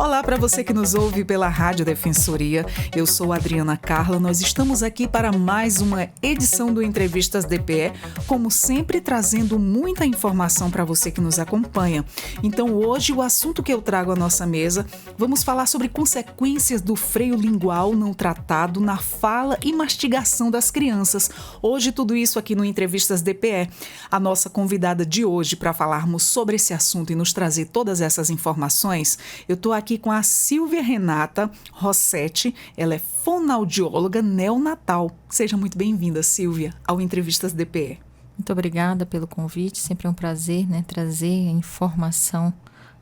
Olá para você que nos ouve pela Rádio Defensoria. Eu sou Adriana Carla. Nós estamos aqui para mais uma edição do Entrevistas DPE, como sempre trazendo muita informação para você que nos acompanha. Então hoje o assunto que eu trago à nossa mesa, vamos falar sobre consequências do freio lingual não tratado na fala e mastigação das crianças. Hoje tudo isso aqui no Entrevistas DPE. A nossa convidada de hoje para falarmos sobre esse assunto e nos trazer todas essas informações, eu estou aqui com a Silvia Renata Rossetti. Ela é fonoaudióloga neonatal. Seja muito bem-vinda, Silvia, ao Entrevistas DPE. Muito obrigada pelo convite. Sempre é um prazer, trazer a informação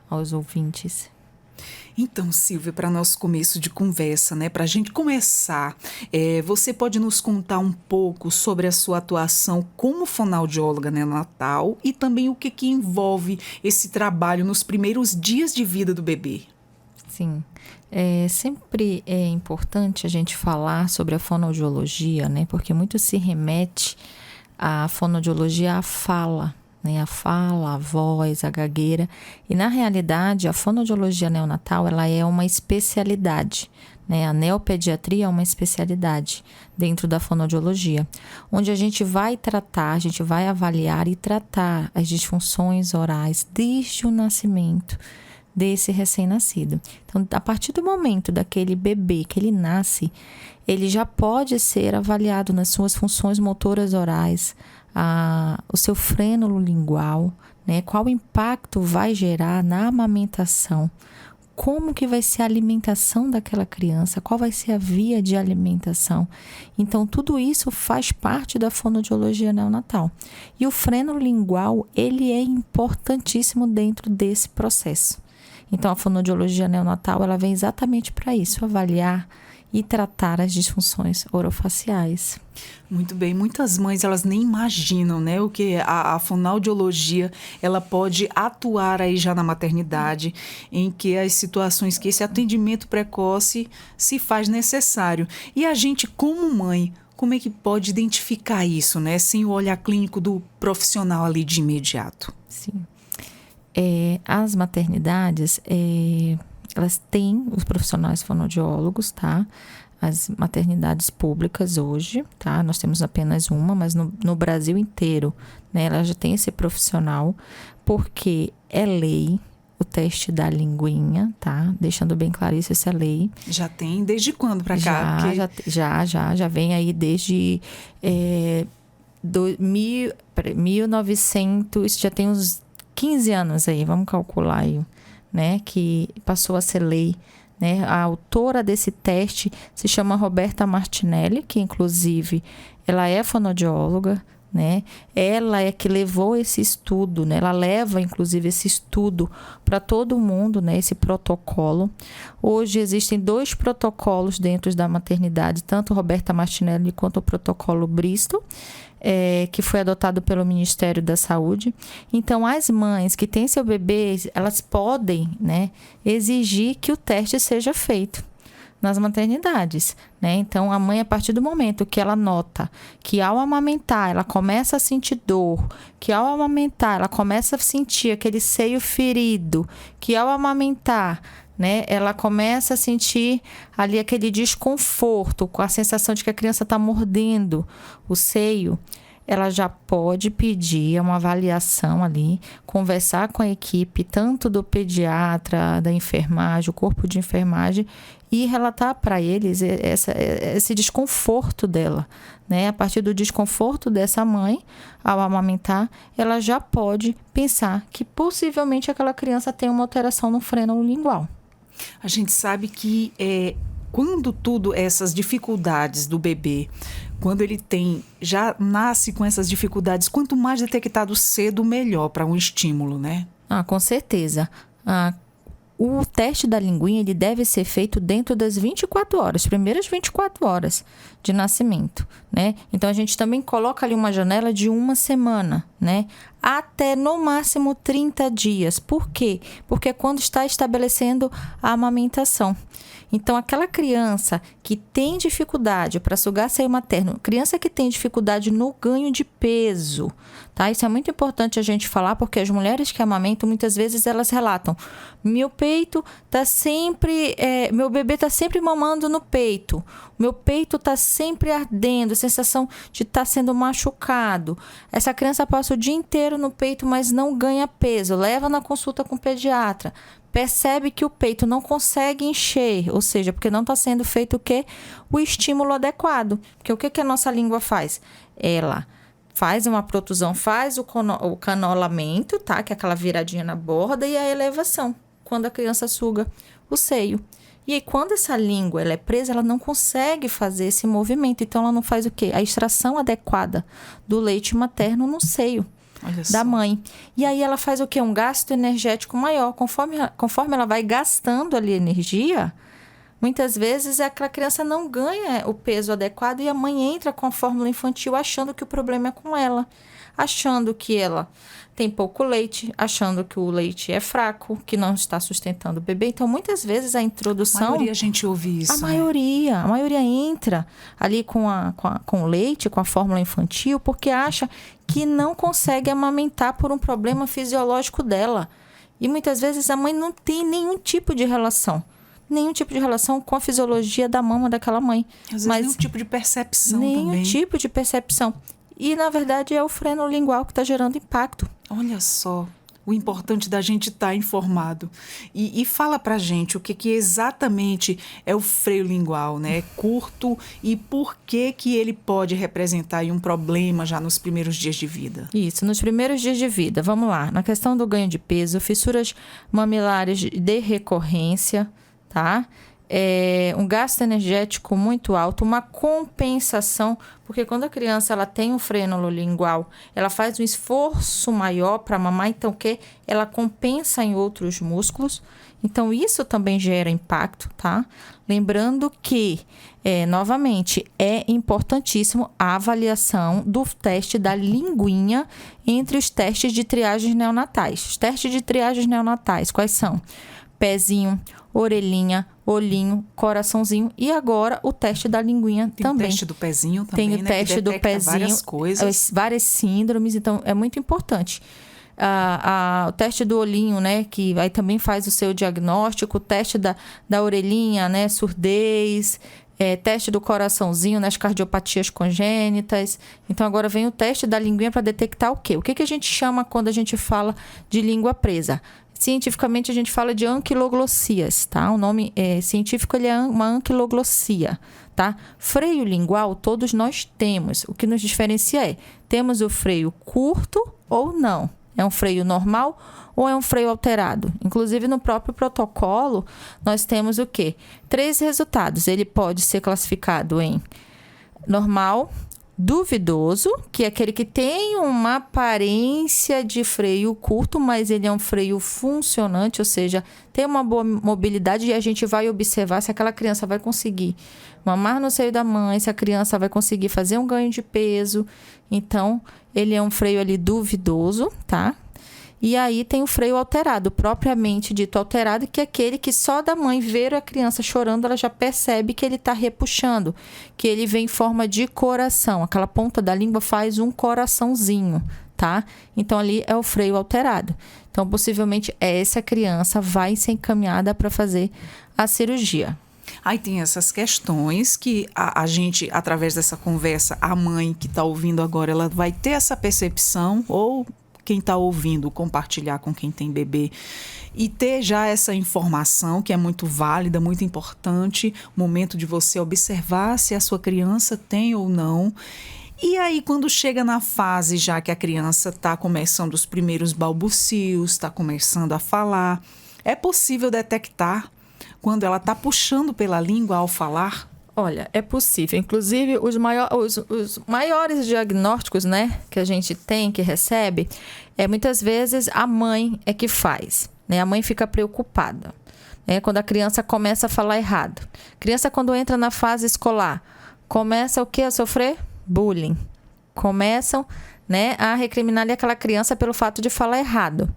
aos ouvintes. Então, Silvia, para nosso começo de conversa, para a gente começar, você pode nos contar um pouco sobre a sua atuação como fonoaudióloga neonatal e também o que envolve esse trabalho nos primeiros dias de vida do bebê? Sim, sempre é importante a gente falar sobre a fonoaudiologia, porque muito se remete à fonoaudiologia à fala, a fala, a voz, a gagueira. E, na realidade, a fonoaudiologia neonatal ela é uma especialidade. A neopediatria é uma especialidade dentro da fonoaudiologia, onde a gente vai tratar, a gente vai avaliar e tratar as disfunções orais desde o nascimento desse recém-nascido. Então, a partir do momento daquele bebê que ele nasce, ele já pode ser avaliado nas suas funções motoras orais, o seu frênulo lingual, qual impacto vai gerar na amamentação, como que vai ser a alimentação daquela criança, qual vai ser a via de alimentação. Então, tudo isso faz parte da fonoaudiologia neonatal. E o frênulo lingual, ele é importantíssimo dentro desse processo. Então, a fonoaudiologia neonatal, ela vem exatamente para isso, avaliar e tratar as disfunções orofaciais. Muito bem, muitas mães elas nem imaginam, o que a fonoaudiologia ela pode atuar aí já na maternidade, em que as situações que esse atendimento precoce se faz necessário. E a gente, como mãe, como é que pode identificar isso, sem o olhar clínico do profissional ali de imediato? Sim. As maternidades, elas têm os profissionais fonoaudiólogos, tá? As maternidades públicas hoje, tá? Nós temos apenas uma, mas no Brasil inteiro, ela já tem esse profissional, porque é lei o teste da linguinha, tá? Deixando bem claro isso é lei. Já tem? Desde quando para cá? Já vem aí desde 1900, já tem uns 15 anos aí, vamos calcular aí, que passou a ser lei, A autora desse teste se chama Roberta Martinelli, que inclusive ela é fonoaudióloga, Ela é que levou esse estudo, Ela leva inclusive esse estudo para todo mundo, Esse protocolo. Hoje existem 2 protocolos dentro da maternidade, tanto Roberta Martinelli quanto o protocolo Bristol, que foi adotado pelo Ministério da Saúde. Então, as mães que têm seu bebê, elas podem, exigir que o teste seja feito nas maternidades, Então, a mãe, a partir do momento que ela nota que ao amamentar, ela começa a sentir dor, que ao amamentar, ela começa a sentir aquele seio ferido, que ao amamentar, ela começa a sentir ali aquele desconforto, com a sensação de que a criança está mordendo o seio, ela já pode pedir uma avaliação ali, conversar com a equipe, tanto do pediatra, da enfermagem, o corpo de enfermagem, e relatar para eles esse desconforto dela, A partir do desconforto dessa mãe, ao amamentar, ela já pode pensar que possivelmente aquela criança tem uma alteração no frênulo lingual. A gente sabe que quando essas dificuldades do bebê, quando ele já nasce com essas dificuldades, quanto mais detectado cedo, melhor para um estímulo, Com certeza. O teste da linguinha ele deve ser feito dentro das 24 horas, primeiras 24 horas de nascimento, Então, a gente também coloca ali uma janela de 1 semana, Até no máximo 30 dias. Por quê? Porque é quando está estabelecendo a amamentação. Então, aquela criança que tem dificuldade para sugar seio materno, criança que tem dificuldade no ganho de peso, tá? Isso é muito importante a gente falar, porque as mulheres que amamentam, muitas vezes elas relatam: meu peso peito tá sempre... meu bebê tá sempre mamando no peito. Meu peito tá sempre ardendo, sensação de estar sendo machucado. Essa criança passa o dia inteiro no peito, mas não ganha peso. Leva na consulta com o pediatra. Percebe que o peito não consegue encher, ou seja, porque não está sendo feito o quê? O estímulo adequado. Porque o que a nossa língua faz? Ela faz uma protusão, faz o canolamento, tá? Que é aquela viradinha na borda, e a elevação, quando a criança suga o seio. E aí, quando essa língua ela é presa, ela não consegue fazer esse movimento. Então, ela não faz o quê? A extração adequada do leite materno no seio da mãe. E aí, ela faz o quê? Um gasto energético maior. Conforme ela vai gastando ali energia, muitas vezes aquela criança não ganha o peso adequado e a mãe entra com a fórmula infantil achando que o problema é com ela. Achando que ela tem pouco leite, achando que o leite é fraco, que não está sustentando o bebê. Então, muitas vezes a introdução... A maioria a gente ouve isso, A maioria entra ali com o leite, com a fórmula infantil, porque acha que não consegue amamentar por um problema fisiológico dela. E muitas vezes a mãe não tem nenhum tipo de relação com a fisiologia da mama daquela mãe. Às vezes nenhum tipo de percepção também. Nenhum tipo de percepção. E, na verdade, é o freno lingual que está gerando impacto. Olha só, o importante da gente estar informado. E fala pra gente o que exatamente é o freio lingual, né? É curto e por que ele pode representar aí um problema já nos primeiros dias de vida? Isso, nos primeiros dias de vida. Vamos lá. Na questão do ganho de peso, fissuras mamilares de recorrência, tá? Um gasto energético muito alto, uma compensação, porque quando a criança ela tem um frênulo lingual, ela faz um esforço maior para mamar, então ela compensa em outros músculos, então isso também gera impacto, tá? Lembrando que, novamente, é importantíssimo a avaliação do teste da linguinha entre os testes de triagens neonatais. Os testes de triagens neonatais, quais são? Pezinho, orelhinha, olhinho, coraçãozinho e agora o teste da linguinha também. Tem o teste do pezinho também, Tem o teste do pezinho, várias coisas. Várias síndromes, então é muito importante. O teste do olhinho, né, que aí também faz o seu diagnóstico, o teste da orelhinha, né, surdez, teste do coraçãozinho nas cardiopatias congênitas. Então, agora vem o teste da linguinha para detectar o quê? O que a gente chama quando a gente fala de língua presa? Cientificamente, a gente fala de anquiloglossias, tá? O nome científico ele é uma anquiloglossia, tá? Freio lingual, todos nós temos. O que nos diferencia temos o freio curto ou não. É um freio normal ou é um freio alterado? Inclusive, no próprio protocolo, nós temos o quê? 3 resultados. Ele pode ser classificado em normal, duvidoso, que é aquele que tem uma aparência de freio curto, mas ele é um freio funcionante, ou seja, tem uma boa mobilidade e a gente vai observar se aquela criança vai conseguir mamar no seio da mãe, se a criança vai conseguir fazer um ganho de peso. Então, ele é um freio ali duvidoso, tá? E aí tem o freio alterado, propriamente dito alterado, que é aquele que só da mãe ver a criança chorando, ela já percebe que ele está repuxando, que ele vem em forma de coração. Aquela ponta da língua faz um coraçãozinho, tá? Então, ali é o freio alterado. Então, possivelmente, essa criança vai ser encaminhada para fazer a cirurgia. Aí tem essas questões que a gente, através dessa conversa, a mãe que está ouvindo agora, ela vai ter essa percepção, ou quem está ouvindo compartilhar com quem tem bebê e ter já essa informação que é muito válida, muito importante, momento de você observar se a sua criança tem ou não. E aí, quando chega na fase já que a criança está começando os primeiros balbucios, está começando a falar, é possível detectar quando ela está puxando pela língua ao falar? Olha, é possível. Inclusive, os maiores diagnósticos, né, que a gente tem, que recebe, muitas vezes a mãe é que faz, né? A mãe fica preocupada, né, quando a criança começa a falar errado. Criança, quando entra na fase escolar, começa o quê? A sofrer bullying. Começam, né, a recriminar ali aquela criança pelo fato de falar errado.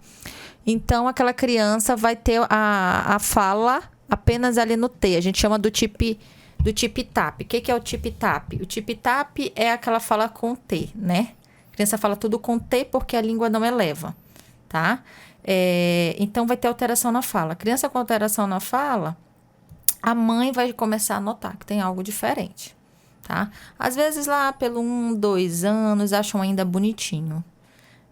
Então, aquela criança vai ter a fala apenas ali no T. A gente chama do tip-tap. O que é o tip-tap? O tip-tap é aquela fala com T, né? A criança fala tudo com T porque a língua não eleva, tá? Então, vai ter alteração na fala. Criança com alteração na fala, a mãe vai começar a notar que tem algo diferente, tá? Às vezes, lá pelo 1, 2 anos, acham ainda bonitinho,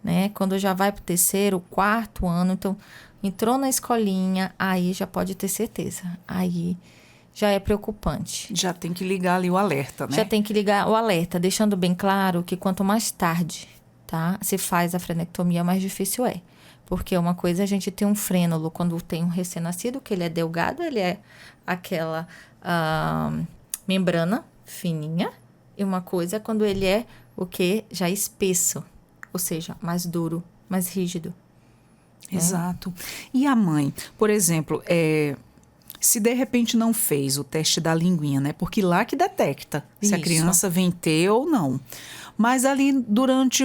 né? Quando já vai pro 3º, 4º ano, então, entrou na escolinha, aí já pode ter certeza. Aí já é preocupante. Já tem que ligar ali o alerta, né? Já tem que ligar o alerta, deixando bem claro que quanto mais tarde, tá, se faz a frenectomia, mais difícil é. Porque uma coisa é a gente ter um frênulo quando tem um recém-nascido, que ele é delgado, ele é aquela membrana fininha. E uma coisa é quando ele é o que? Já espesso, ou seja, mais duro, mais rígido. Exato. E a mãe, por exemplo, se de repente não fez o teste da linguinha, né? Porque lá que detecta se a criança vem ter ou não. Mas ali durante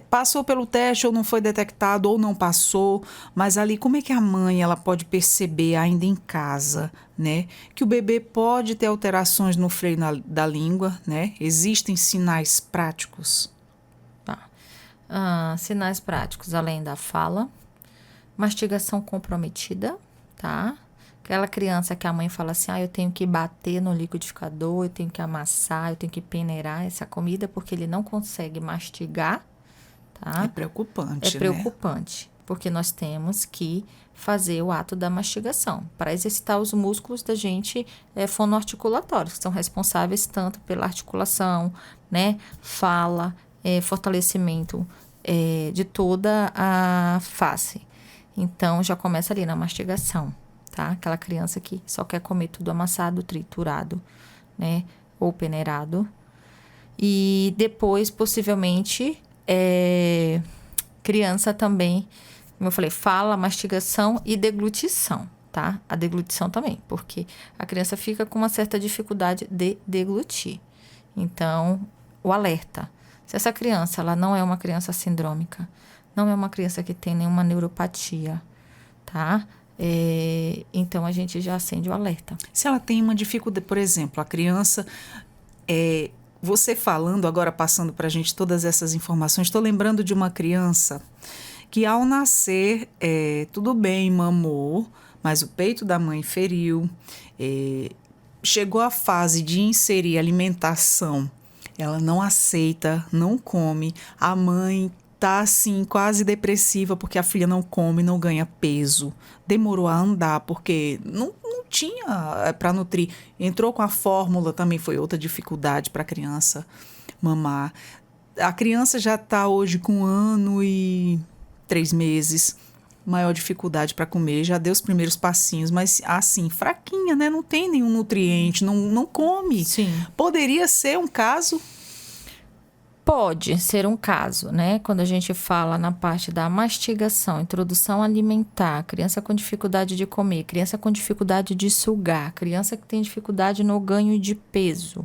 passou pelo teste ou não foi detectado ou não passou, mas ali como é que a mãe ela pode perceber ainda em casa, né? Que o bebê pode ter alterações no freio da língua, né? Existem sinais práticos? Tá. Sinais práticos, além da fala, mastigação comprometida, tá? Aquela criança que a mãe fala assim, eu tenho que bater no liquidificador, eu tenho que amassar, eu tenho que peneirar essa comida porque ele não consegue mastigar, tá? É preocupante, É preocupante, porque nós temos que fazer o ato da mastigação para exercitar os músculos da gente fonoarticulatórios, que são responsáveis tanto pela articulação, né? Fala, fortalecimento de toda a face. Então, já começa ali na mastigação. Tá? Aquela criança que só quer comer tudo amassado, triturado, né? Ou peneirado. E depois, possivelmente, criança também, como eu falei, fala, mastigação e deglutição, tá? A deglutição também, porque a criança fica com uma certa dificuldade de deglutir. Então, o alerta. Se essa criança, ela não é uma criança sindrômica, não é uma criança que tem nenhuma neuropatia, tá? Então, a gente já acende o alerta. Se ela tem uma dificuldade, por exemplo, a criança... você falando agora, passando para a gente todas essas informações, estou lembrando de uma criança que ao nascer, tudo bem, mamou, mas o peito da mãe feriu, chegou a fase de inserir alimentação, ela não aceita, não come, a mãe tá assim quase depressiva porque a filha não come, não ganha peso, demorou a andar porque não tinha para nutrir, entrou com a fórmula, também foi outra dificuldade para a criança mamar. A criança já está hoje com 1 ano e 3 meses, maior dificuldade para comer, já deu os primeiros passinhos, mas assim, fraquinha, né? Não tem nenhum nutriente, não come. Sim. Poderia ser um caso? Pode ser um caso, né? Quando a gente fala na parte da mastigação, introdução alimentar, criança com dificuldade de comer, criança com dificuldade de sugar, criança que tem dificuldade no ganho de peso.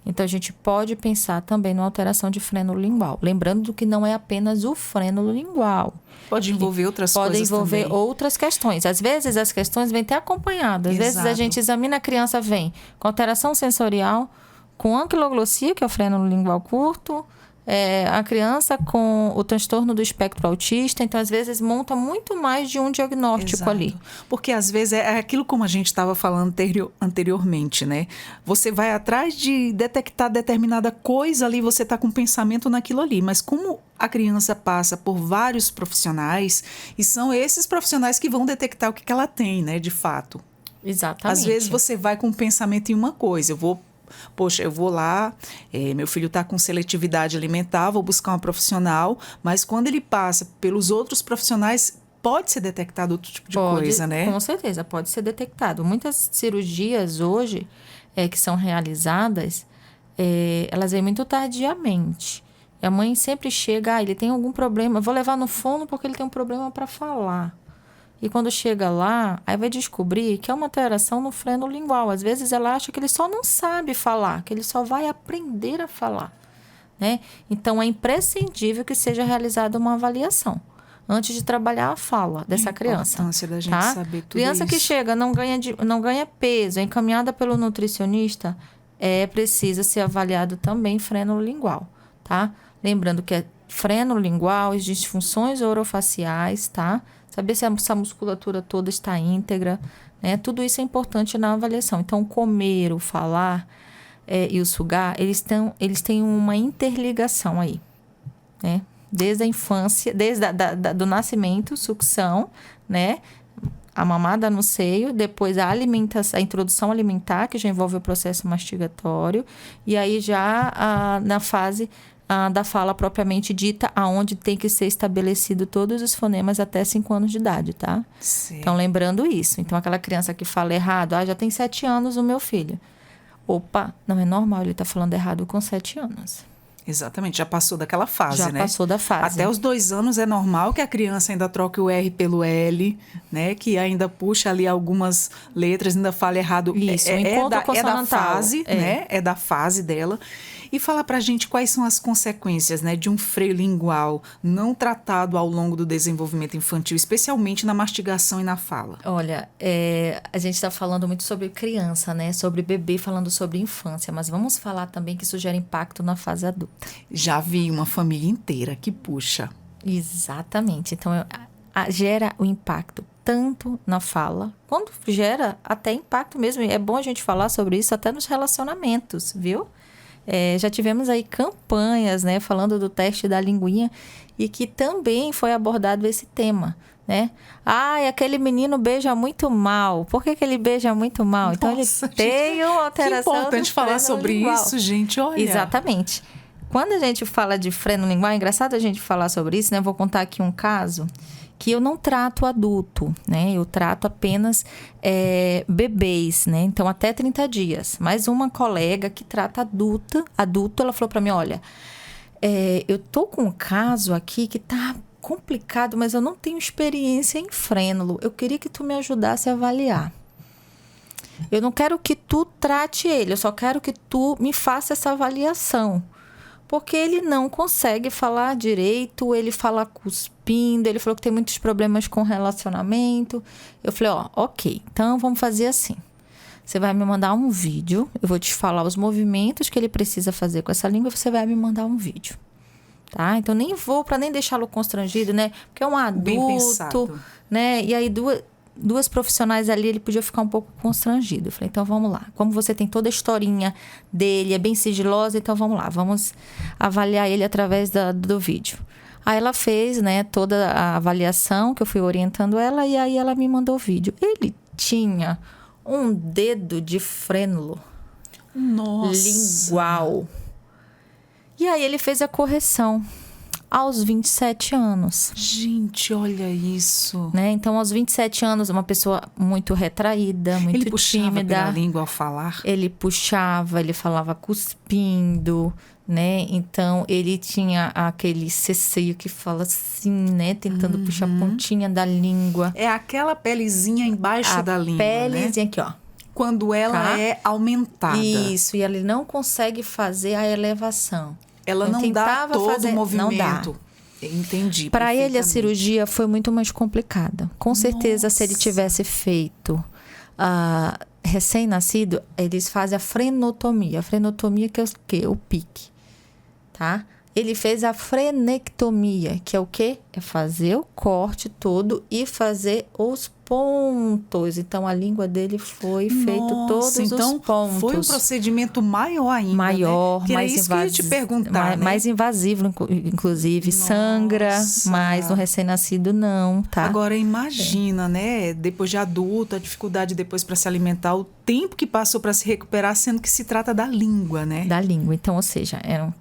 Então, a gente pode pensar também numa alteração de frênulo lingual. Lembrando que não é apenas o frênulo lingual. Pode envolver outras coisas também. Pode envolver outras questões. Às vezes, as questões vêm até acompanhadas. Às vezes, a gente examina a criança, vem com alteração sensorial, com anquiloglossia, que é o frênulo lingual curto, a criança com o transtorno do espectro autista. Então, às vezes, monta muito mais de um diagnóstico ali. Porque, às vezes, é aquilo como a gente estava falando anteriormente, né? Você vai atrás de detectar determinada coisa ali, você está com pensamento naquilo ali. Mas como a criança passa por vários profissionais, e são esses profissionais que vão detectar o que ela tem, né? De fato. Exatamente. Às vezes, você vai com um pensamento em uma coisa. Eu vou lá, meu filho está com seletividade alimentar, vou buscar uma profissional, mas quando ele passa pelos outros profissionais, pode ser detectado outro tipo de coisa, né? Com certeza, pode ser detectado. Muitas cirurgias hoje que são realizadas, elas vêm muito tardiamente. E a mãe sempre chega, ele tem algum problema, eu vou levar no fono porque ele tem um problema para falar. E quando chega lá, aí vai descobrir que é uma alteração no frênulo lingual. Às vezes ela acha que ele só não sabe falar, que ele só vai aprender a falar, né? Então, é imprescindível que seja realizada uma avaliação antes de trabalhar a fala dessa criança. A importância da gente saber tudo criança isso. Que chega, não ganha peso, é encaminhada pelo nutricionista, precisa ser avaliado também frênulo lingual, tá? Lembrando que freno lingual, as disfunções orofaciais, tá? Saber se essa musculatura toda está íntegra, né? Tudo isso é importante na avaliação. Então, o comer, o falar e o sugar, eles têm uma interligação aí, né? Desde a infância, desde do nascimento, sucção, né? A mamada no seio, depois a introdução alimentar, que já envolve o processo mastigatório, e aí já na fase da fala propriamente dita, aonde tem que ser estabelecido todos os fonemas até 5 anos de idade, tá? Sim. Então, lembrando isso. Então, aquela criança que fala errado, já tem 7 anos o meu filho. Opa, não é normal ele tá falando errado com 7 anos. Exatamente, já passou daquela fase, já né? Já passou da fase. Até os 2 anos é normal que a criança ainda troque o R pelo L, né? Que ainda puxa ali algumas letras, ainda fala errado. Isso, é da fase, né? É da fase dela. E fala pra gente quais são as consequências, né, de um freio lingual não tratado ao longo do desenvolvimento infantil, especialmente na mastigação e na fala. Olha, a gente está falando muito sobre criança, né? Sobre bebê, falando sobre infância, mas vamos falar também que isso gera impacto na fase adulta. Já vi uma família inteira que puxa. Exatamente. Então, gera o impacto tanto na fala, quando gera até impacto mesmo. É bom a gente falar sobre isso até nos relacionamentos, viu? Já tivemos aí campanhas, né, falando do teste da linguinha e que também foi abordado esse tema, né? Aquele menino beija muito mal. Por que ele beija muito mal? Nossa, então, ele tem uma alteração. Que importante falar sobre lingual. isso, gente, olha. Exatamente. Quando a gente fala de freno lingual, é engraçado a gente falar sobre isso, né? Vou contar aqui um caso que eu não trato adulto, né? Eu trato apenas bebês, né? Então, até 30 dias. Mas uma colega que trata adulto, ela falou para mim, olha, eu tô com um caso aqui que tá complicado, mas eu não tenho experiência em frênulo. Eu queria que tu me ajudasse a avaliar. Eu não quero que tu trate ele, eu só quero que tu me faça essa avaliação. Porque ele não consegue falar direito, ele fala cuspindo, ele falou que tem muitos problemas com relacionamento. Eu falei, ok, então vamos fazer assim. Você vai me mandar um vídeo, eu vou te falar os movimentos que ele precisa fazer com essa língua, você vai me mandar um vídeo. Tá? Então, nem vou, para nem deixá-lo constrangido, né? Porque é um adulto, né? E aí, duas profissionais ali, ele podia ficar um pouco constrangido. Eu falei, então vamos lá. Como você tem toda a historinha dele, é bem sigilosa, então vamos lá. Vamos avaliar ele através do vídeo. Aí ela fez, né, toda a avaliação, que eu fui orientando ela, e aí ela me mandou o vídeo. Ele tinha um dedo de frênulo. Nossa. Lingual. E aí ele fez a correção. Aos 27 anos. Gente, olha isso. Né? Então, aos 27 anos, uma pessoa muito retraída, muito tímida. Ele puxava pela língua ao falar? Ele puxava, ele falava cuspindo, né? Então, ele tinha aquele ceceio que fala assim, né? Tentando puxar a pontinha da língua. É aquela pelezinha embaixo da língua, pelezinha, né? Aqui, ó. Quando ela é aumentada. Isso, e ele não consegue fazer a elevação. Ela não dá todo o movimento. Não dá. Entendi. Para ele, a cirurgia foi muito mais complicada. Com certeza, se ele tivesse feito recém-nascido, eles fazem a frenotomia. A frenotomia que é o quê? O pique. Tá? Ele fez a frenectomia, que é o quê? É fazer o corte todo e fazer os pontos. Então, a língua dele foi feito todos os pontos. Foi um procedimento maior ainda, maior, né? mais isso que eu ia te perguntar, mais invasivo, inclusive. Nossa. Sangra, mas no recém-nascido não, tá? Agora, imagina, né? Depois de adulto, a dificuldade depois para se alimentar, o tempo que passou para se recuperar, sendo que se trata da língua, né? Da língua. Então, ou seja, era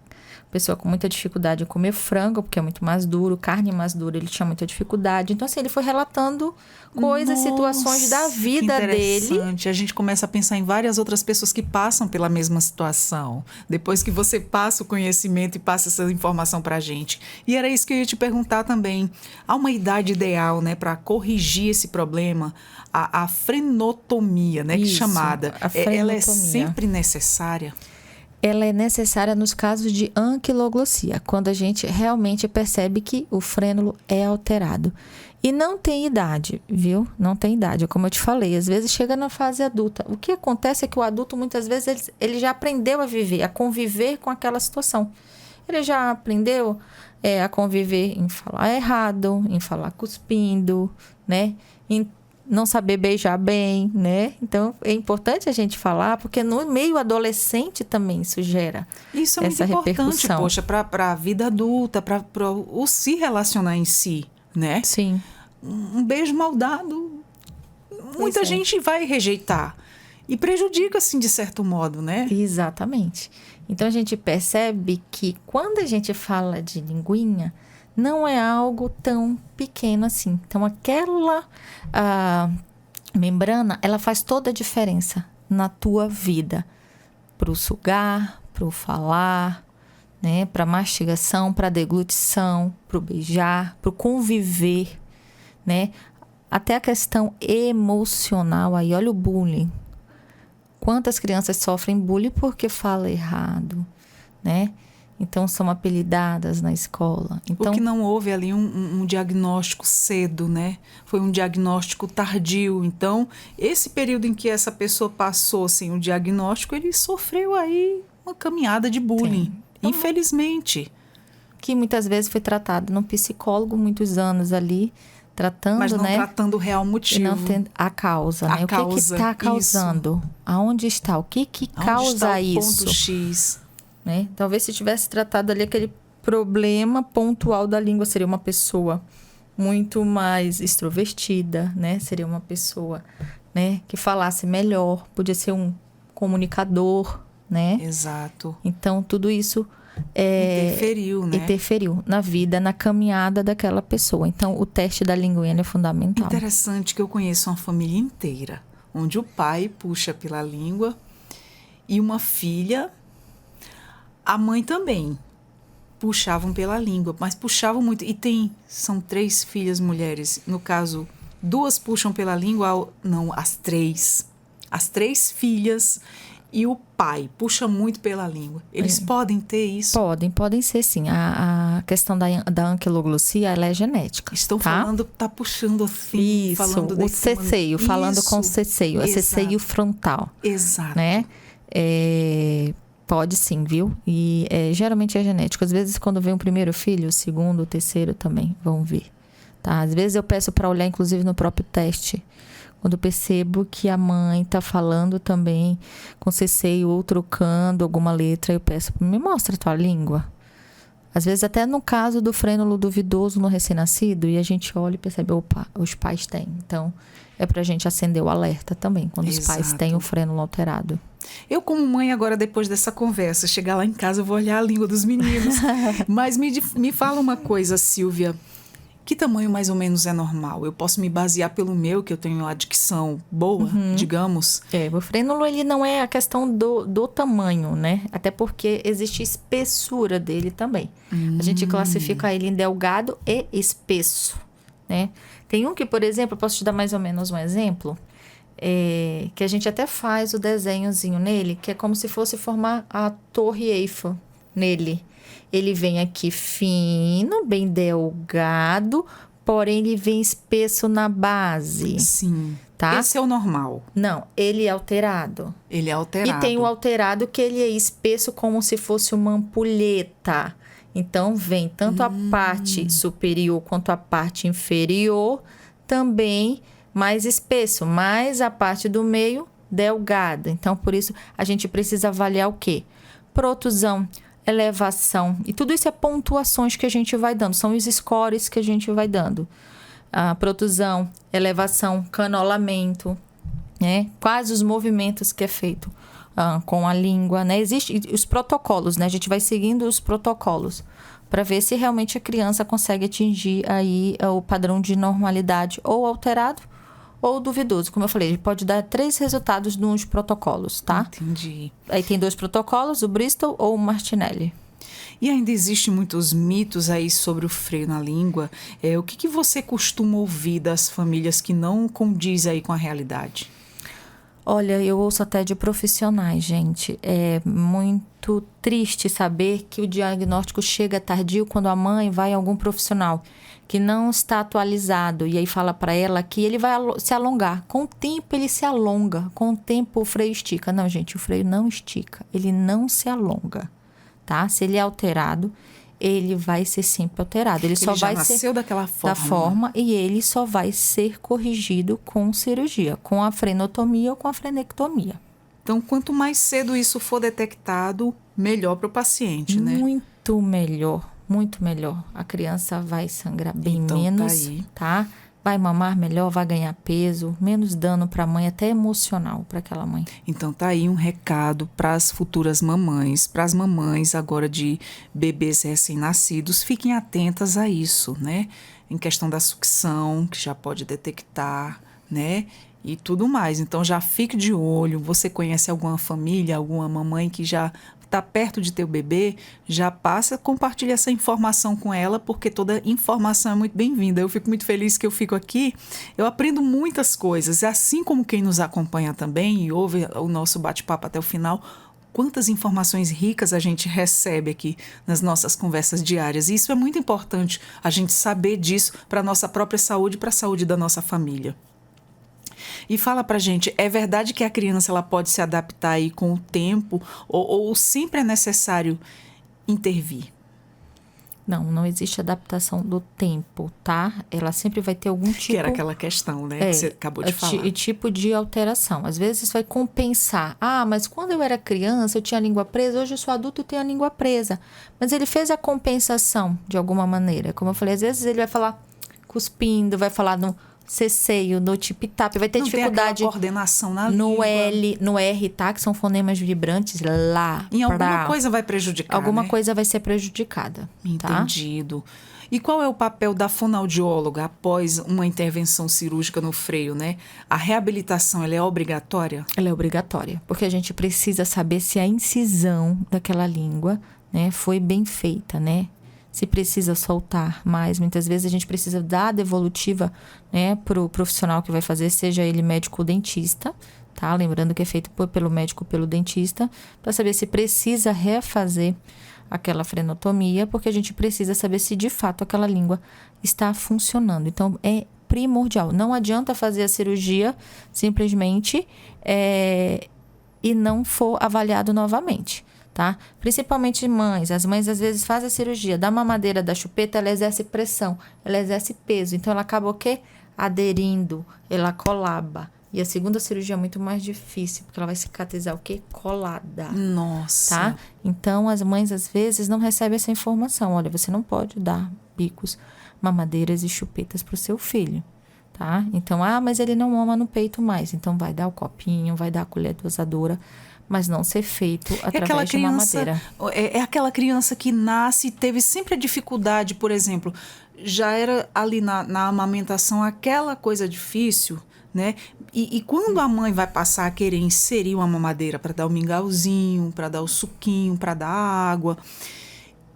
pessoa com muita dificuldade em comer frango, porque é muito mais duro, carne mais dura, ele tinha muita dificuldade. Então, assim, ele foi relatando coisas, situações da vida dele. A gente começa a pensar em várias outras pessoas que passam pela mesma situação. Depois que você passa o conhecimento e passa essa informação pra gente. E era isso que eu ia te perguntar também. Há uma idade ideal, né, para corrigir esse problema? A frenotomia, né, isso, chamada. A frenotomia. Ela é sempre necessária? Ela é necessária nos casos de anquiloglossia, quando a gente realmente percebe que o frênulo é alterado. E não tem idade, viu? Não tem idade, como eu te falei. Às vezes chega na fase adulta. O que acontece é que o adulto, muitas vezes, ele já aprendeu a viver, a conviver com aquela situação. ele já aprendeu a conviver em falar errado, em falar cuspindo, né? Em não saber beijar bem, né? Então, é importante a gente falar, porque no meio adolescente também isso gera isso é essa muito importante, repercussão. Poxa, para a vida adulta, para o se relacionar em si, né? Sim. Um beijo mal dado, muita gente vai rejeitar. E prejudica, assim, de certo modo, né? Exatamente. Então, a gente percebe que quando a gente fala de linguinha, não é algo tão pequeno assim. Então, aquela membrana, ela faz toda a diferença na tua vida. Para o sugar, para o falar, né? Para a mastigação, para a deglutição, para o beijar, para o conviver, né? Até a questão emocional aí, olha o bullying. Quantas crianças sofrem bullying porque fala errado, né? Então, são apelidadas na escola. Então, porque não houve ali um diagnóstico cedo, né? Foi um diagnóstico tardio. Então, esse período em que essa pessoa passou sem o diagnóstico, ele sofreu aí uma caminhada de bullying. Sim. Infelizmente. Que muitas vezes foi tratado no psicólogo, muitos anos ali, tratando, mas não, né? Tratando o real motivo. E não tendo a causa, né? O que está causando? Isso. Aonde está? O que causa está o isso? Ponto X. Né? Talvez se tivesse tratado ali aquele problema pontual da língua, seria uma pessoa muito mais extrovertida, né? Seria uma pessoa, né, que falasse melhor, podia ser um comunicador, né? Exato. Então, tudo isso interferiu, né? Interferiu na vida, na caminhada daquela pessoa. Então, o teste da linguinha é fundamental. Interessante que eu conheço uma família inteira, onde o pai puxa pela língua e uma filha, a mãe também, puxavam pela língua, mas puxavam muito. E são 3 filhas mulheres. No caso, 2 puxam pela língua, não, as 3. As 3 filhas e o pai puxa muito pela língua. Eles podem ter isso? Podem ser sim. A questão da anquiloglossia, ela é genética. Estão falando, tá puxando assim, isso, falando o ceceio, falando com o ceceio, é ceceio frontal. Exato. Né? Pode sim, viu? E geralmente é genético. Às vezes, quando vem o primeiro filho, o segundo, o terceiro também vão vir. Tá? Às vezes eu peço para olhar, inclusive, no próprio teste. Quando eu percebo que a mãe está falando também com ceceio ou trocando alguma letra, eu peço, me mostra a tua língua. Às vezes até no caso do frênulo duvidoso no recém-nascido, e a gente olha e percebe, opa, os pais têm. Então, é pra gente acender o alerta também, quando os pais têm o frênulo alterado. Eu, como mãe, agora, depois dessa conversa, chegar lá em casa, eu vou olhar a língua dos meninos. Mas me fala uma coisa, Silvia. Que tamanho mais ou menos é normal? Eu posso me basear pelo meu, que eu tenho a dicção boa, digamos? O frênulo, ele não é a questão do tamanho, né? Até porque existe espessura dele também. A gente classifica ele em delgado e espesso, né? Tem um que, por exemplo, eu posso te dar mais ou menos um exemplo, que a gente até faz o desenhozinho nele, que é como se fosse formar a Torre Eiffel nele. Ele vem aqui fino, bem delgado, porém ele vem espesso na base. Sim. Tá? Esse é o normal. Não, ele é alterado. Ele é alterado. E tem o alterado que ele é espesso como se fosse uma ampulheta. Então, vem tanto a parte superior quanto a parte inferior também mais espesso, mas a parte do meio delgada. Então, por isso, a gente precisa avaliar o quê? Protusão, elevação. E tudo isso é pontuações que a gente vai dando. São os scores que a gente vai dando. A protusão, elevação, canolamento, né? Quais os movimentos que é feito com a língua, né? Existem os protocolos, né? A gente vai seguindo os protocolos para ver se realmente a criança consegue atingir aí o padrão de normalidade ou alterado ou duvidoso. Como eu falei, ele pode dar 3 resultados nos protocolos, tá? Entendi. Aí tem 2 protocolos, o Bristol ou o Martinelli. E ainda existem muitos mitos aí sobre o freio na língua. O que você costuma ouvir das famílias que não condiz aí com a realidade? Olha, eu ouço até de profissionais, gente. É muito triste saber que o diagnóstico chega tardio quando a mãe vai a algum profissional que não está atualizado e aí fala para ela que ele vai se alongar. Com o tempo ele se alonga, com o tempo o freio estica. Não, gente, o freio não estica, ele não se alonga. tá? Se ele é alterado, ele vai ser sempre alterado. Ele só já vai nasceu ser daquela forma. Da forma, e ele só vai ser corrigido com cirurgia, com a frenotomia ou com a frenectomia. Então, quanto mais cedo isso for detectado, melhor para o paciente, né? Muito melhor, muito melhor. A criança vai sangrar bem então, menos, tá aí. tá? Vai mamar melhor, vai ganhar peso, menos dano para a mãe, até emocional para aquela mãe. Então tá aí um recado para as futuras mamães, para as mamães agora de bebês recém-nascidos, fiquem atentas a isso, né? Em questão da sucção, que já pode detectar, né? E tudo mais. Então já fique de olho. Você conhece alguma família, alguma mamãe que já está perto de ter o bebê, já passa, compartilha essa informação com ela, porque toda informação é muito bem-vinda. Eu fico muito feliz que eu fico aqui, eu aprendo muitas coisas, assim como quem nos acompanha também e ouve o nosso bate-papo até o final, quantas informações ricas a gente recebe aqui nas nossas conversas diárias. E isso é muito importante, a gente saber disso para a nossa própria saúde e para a saúde da nossa família. E fala pra gente, é verdade que a criança ela pode se adaptar aí com o tempo ou sempre é necessário intervir? Não existe adaptação do tempo, tá? Ela sempre vai ter algum tipo... Que era aquela questão, né? Que você acabou de falar. Tipo de alteração. Às vezes vai compensar. Ah, mas quando eu era criança eu tinha a língua presa, hoje eu sou adulto e tenho a língua presa. Mas ele fez a compensação de alguma maneira. Como eu falei, às vezes ele vai falar cuspindo, vai falar no ceceio, no tip-tap, vai ter não dificuldade tem coordenação na no língua. L, no R, tá? Que são fonemas vibrantes lá. Em alguma coisa vai prejudicar, alguma né? coisa vai ser prejudicada. Entendido. Tá? E qual é o papel da fonoaudióloga após uma intervenção cirúrgica no freio, né? A reabilitação, ela é obrigatória? Ela é obrigatória, porque a gente precisa saber se a incisão daquela língua, né, foi bem feita, né? Se precisa soltar mais. Muitas vezes a gente precisa dar a devolutiva, né, para o profissional que vai fazer, seja ele médico ou dentista, tá? Lembrando que é feito pelo médico ou pelo dentista, para saber se precisa refazer aquela frenotomia, porque a gente precisa saber se de fato aquela língua está funcionando. Então, é primordial. Não adianta fazer a cirurgia simplesmente e não for avaliado novamente. Tá? Principalmente mães. As mães às vezes fazem a cirurgia da mamadeira, da chupeta, ela exerce pressão, ela exerce peso. Então ela acaba o quê? Aderindo, ela colaba. E a segunda cirurgia é muito mais difícil, porque ela vai cicatrizar o quê? Colada. Nossa. Tá? Então as mães às vezes não recebem essa informação. Olha, você não pode dar bicos, mamadeiras e chupetas para o seu filho. Tá? Então, mas ele não mama no peito mais. Então vai dar o copinho, vai dar a colher dosadora, mas não ser feito através de mamadeira. É aquela criança que nasce e teve sempre a dificuldade, por exemplo, já era ali na amamentação aquela coisa difícil, né? E quando a mãe vai passar a querer inserir uma mamadeira para dar o mingauzinho, para dar o suquinho, para dar água,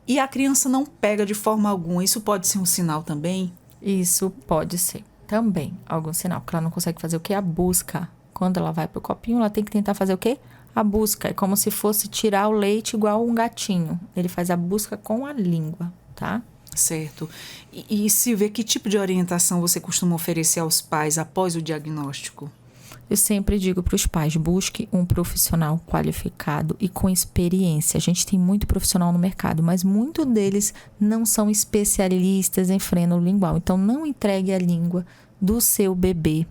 e a criança não pega de forma alguma, isso pode ser um sinal também? Isso pode ser também algum sinal, porque ela não consegue fazer o quê? A busca. Quando ela vai pro copinho, ela tem que tentar fazer o quê? A busca. É como se fosse tirar o leite igual um gatinho. Ele faz a busca com a língua, tá? Certo. E se vê que tipo de orientação você costuma oferecer aos pais após o diagnóstico? Eu sempre digo para os pais, busque um profissional qualificado e com experiência. A gente tem muito profissional no mercado, mas muitos deles não são especialistas em freno lingual. Então, não entregue a língua do seu bebê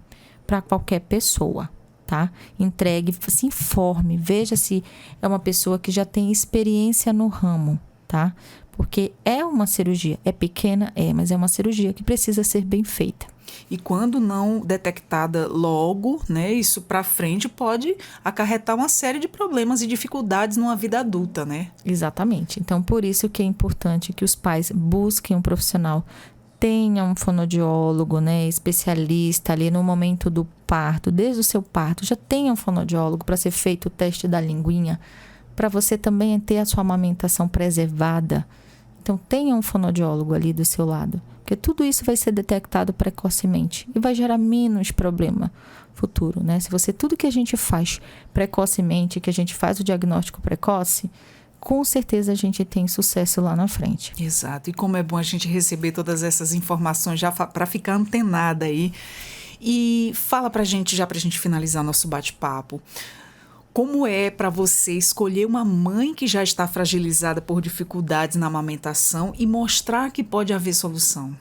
para qualquer pessoa. Tá? Entregue, se informe, veja se é uma pessoa que já tem experiência no ramo, tá? Porque é uma cirurgia, é pequena, mas é uma cirurgia que precisa ser bem feita. E quando não detectada logo, né, isso para frente pode acarretar uma série de problemas e dificuldades numa vida adulta, né? Exatamente. Então, por isso que é importante que os pais busquem um profissional, tenha um fonoaudiólogo, né, especialista ali no momento do parto, desde o seu parto, já tenha um fonoaudiólogo para ser feito o teste da linguinha, para você também ter a sua amamentação preservada. Então, tenha um fonoaudiólogo ali do seu lado, porque tudo isso vai ser detectado precocemente e vai gerar menos problema futuro, né? Se você, tudo que a gente faz precocemente, que a gente faz o diagnóstico precoce, com certeza a gente tem sucesso lá na frente. Exato. E como é bom a gente receber todas essas informações já para ficar antenada aí. E fala pra gente, já pra gente finalizar nosso bate-papo, Como é para você escolher uma mãe que já está fragilizada por dificuldades na amamentação e mostrar que pode haver solução?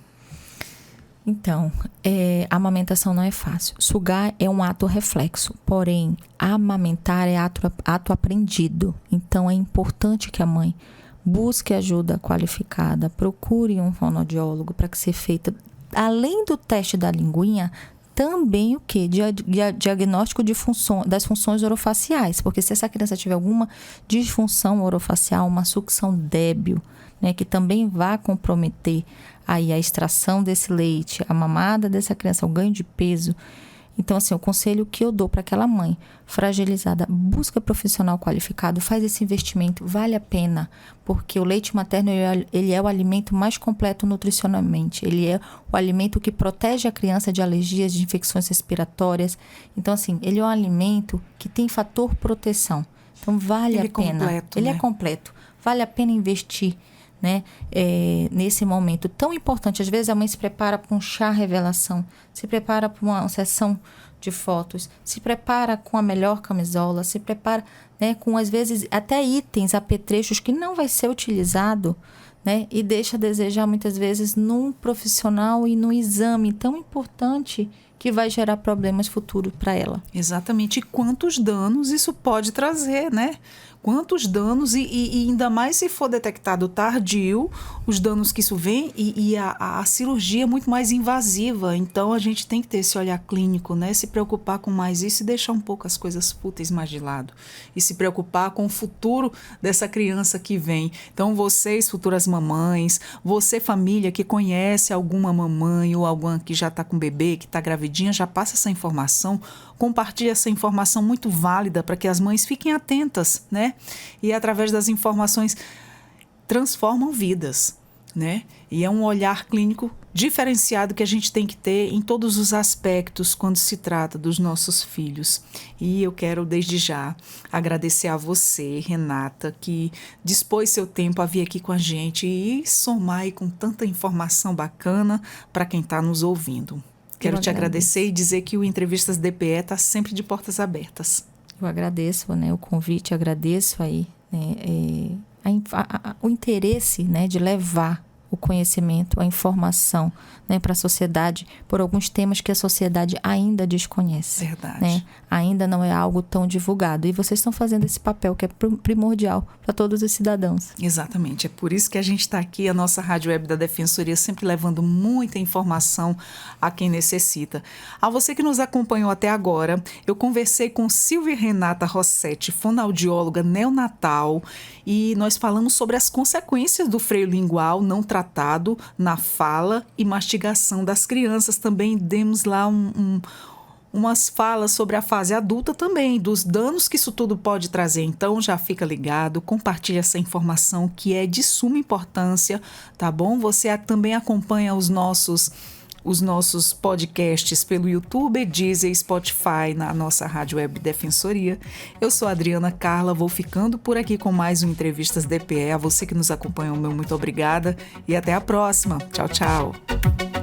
Então, a amamentação não é fácil. Sugar é um ato reflexo, porém, amamentar é ato aprendido. Então, é importante que a mãe busque ajuda qualificada, procure um fonoaudiólogo para que seja feita, além do teste da linguinha, também o quê? Diagnóstico das funções orofaciais. Porque se essa criança tiver alguma disfunção orofacial, uma sucção débil, né, que também vai comprometer aí a extração desse leite, a mamada dessa criança, o ganho de peso. Então, assim, o conselho que eu dou para aquela mãe fragilizada, busca profissional qualificado, faz esse investimento, vale a pena, porque o leite materno ele é o alimento mais completo nutricionalmente, ele é o alimento que protege a criança de alergias, de infecções respiratórias. Então, assim, ele é um alimento que tem fator proteção. Então, vale a pena. Completo, ele né? é completo. Vale a pena investir, né, nesse momento tão importante. Às vezes a mãe se prepara para um chá revelação, se prepara para uma sessão de fotos, se prepara com a melhor camisola, se prepara, né, com às vezes até itens, apetrechos que não vai ser utilizado, né, e deixa a desejar muitas vezes num profissional e num exame tão importante que vai gerar problemas futuros para ela. Exatamente. E quantos danos isso pode trazer, né? Quantos danos, e ainda mais se for detectado tardio, os danos que isso vem, e a cirurgia é muito mais invasiva. Então, a gente tem que ter esse olhar clínico, né? Se preocupar com mais isso e deixar um pouco as coisas fúteis mais de lado. E se preocupar com o futuro dessa criança que vem. Então, vocês, futuras mamães, você, família, que conhece alguma mamãe ou alguma que já está com bebê, que está gravidinha, já passa essa informação, compartilhe essa informação muito válida para que as mães fiquem atentas, né? E através das informações transformam vidas, né? E é um olhar clínico diferenciado que a gente tem que ter em todos os aspectos quando se trata dos nossos filhos. E eu quero desde já agradecer a você, Renata, que dispôs seu tempo a vir aqui com a gente e somar aí com tanta informação bacana para quem está nos ouvindo. Quero te agradecer e dizer que o Entrevistas DPE está sempre de portas abertas. Eu agradeço, né, o convite, agradeço aí, né, o interesse, né, de levar o conhecimento, a informação, né, para a sociedade por alguns temas que a sociedade ainda desconhece. Verdade. Né? Ainda não é algo tão divulgado. E vocês estão fazendo esse papel que é primordial para todos os cidadãos. Exatamente. É por isso que a gente está aqui, a nossa Rádio Web da Defensoria, sempre levando muita informação a quem necessita. A você que nos acompanhou até agora, eu conversei com Silvia Renata Rossetti, fonoaudióloga neonatal, e nós falamos sobre as consequências do freio lingual não tratado na fala e mastigação das crianças. Também demos lá umas falas sobre a fase adulta também, dos danos que isso tudo pode trazer. Então, já fica ligado, compartilha essa informação que é de suma importância, tá bom? Você também acompanha os nossos podcasts pelo YouTube, Deezer e Spotify na nossa Rádio Web Defensoria. Eu sou a Adriana Carla, vou ficando por aqui com mais um Entrevistas DPE. A você que nos acompanhou, meu muito obrigada e até a próxima. Tchau, tchau.